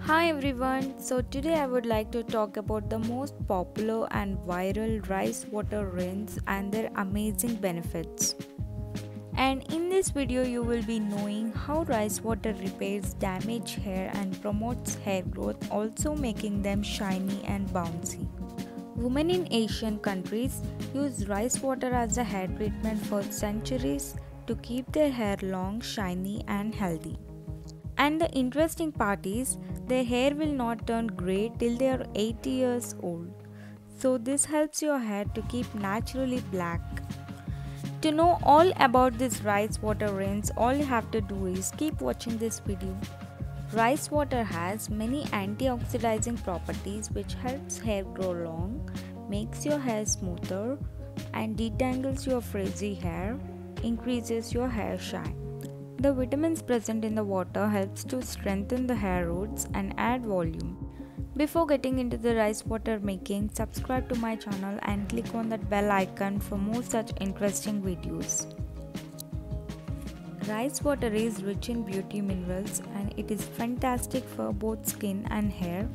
Hi everyone, so today I would like to talk about the most popular and viral rice water rinse and their amazing benefits. And in this video you will be knowing how rice water repairs damaged hair and promotes hair growth, also making them shiny and bouncy. Women in Asian countries use rice water as a hair treatment for centuries to keep their hair long, shiny and healthy. And the interesting part is, their hair will not turn grey till they are 80 years old. So this helps your hair to keep naturally black. To know all about this rice water rinse, all you have to do is keep watching this video. Rice water has many antioxidizing properties which helps hair grow long, makes your hair smoother and detangles your frizzy hair, increases your hair shine. The vitamins present in the water helps to strengthen the hair roots and add volume. Before getting into the rice water making, subscribe to my channel and click on that bell icon for more such interesting videos. Rice water is rich in beauty minerals and it is fantastic for both skin and hair.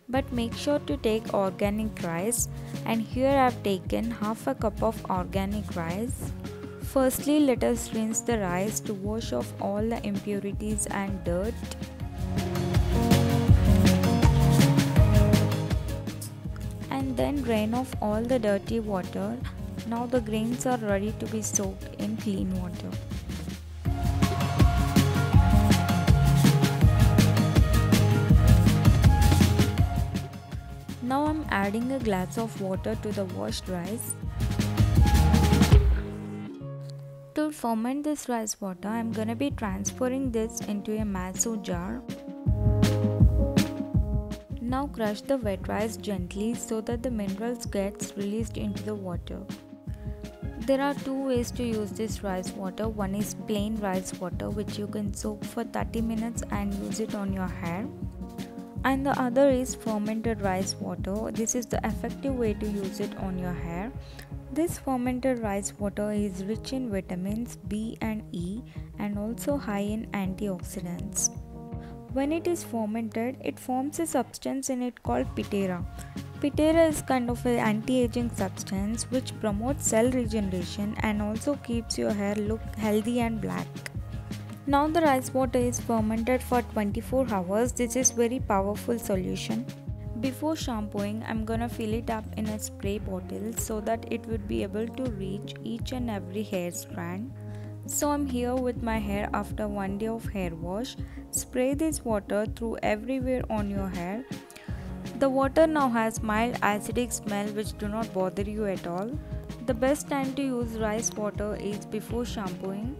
But make sure to take organic rice, and here I have taken half a cup of organic rice. Firstly, let us rinse the rice to wash off all the impurities and dirt. And then drain off all the dirty water. Now the grains are ready to be soaked in clean water. Now I am adding a glass of water to the washed rice. To ferment this rice water, I am gonna be transferring this into a maso jar. Now crush the wet rice gently so that the minerals gets released into the water. There are two ways to use this rice water. One is plain rice water, which you can soak for 30 minutes and use it on your hair. And the other is fermented rice water. This is the effective way to use it on your hair. This fermented rice water is rich in vitamins B and E and also high in antioxidants. When it is fermented, it forms a substance in it called pitera. Pitera is kind of an anti-aging substance which promotes cell regeneration and also keeps your hair look healthy and black. Now the rice water is fermented for 24 hours. This is very powerful solution. Before shampooing, I'm gonna fill it up in a spray bottle so that it would be able to reach each and every hair strand. So I'm here with my hair after one day of hair wash. Spray this water through everywhere on your hair. The water now has mild acidic smell which do not bother you at all. The best time to use rice water is before shampooing.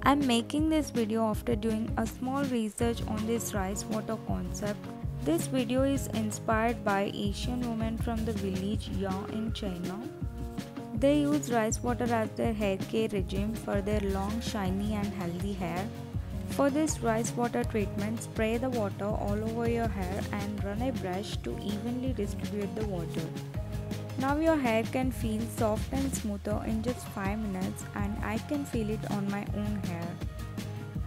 I'm making this video after doing a small research on this rice water concept. This video is inspired by Asian women from the village Ya in China. They use rice water as their hair care regime for their long, shiny and healthy hair. For this rice water treatment, spray the water all over your hair and run a brush to evenly distribute the water. Now your hair can feel soft and smoother in just 5 minutes, and I can feel it on my own hair.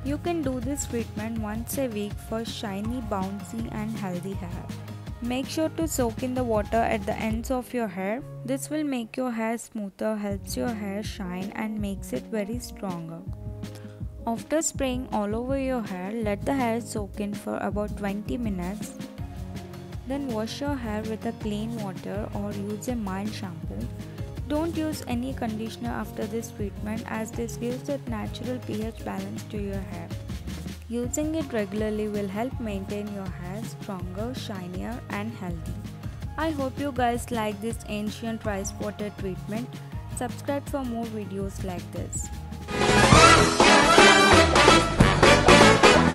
You can do this treatment once a week for shiny, bouncy and healthy hair. Make sure to soak in the water at the ends of your hair. This will make your hair smoother, helps your hair shine and makes it very stronger. After spraying all over your hair, let the hair soak in for about 20 minutes. Then wash your hair with a clean water or use a mild shampoo. Don't use any conditioner after this treatment, as this gives a natural pH balance to your hair. Using it regularly will help maintain your hair stronger, shinier and healthy. I hope you guys like this ancient rice water treatment. Subscribe for more videos like this.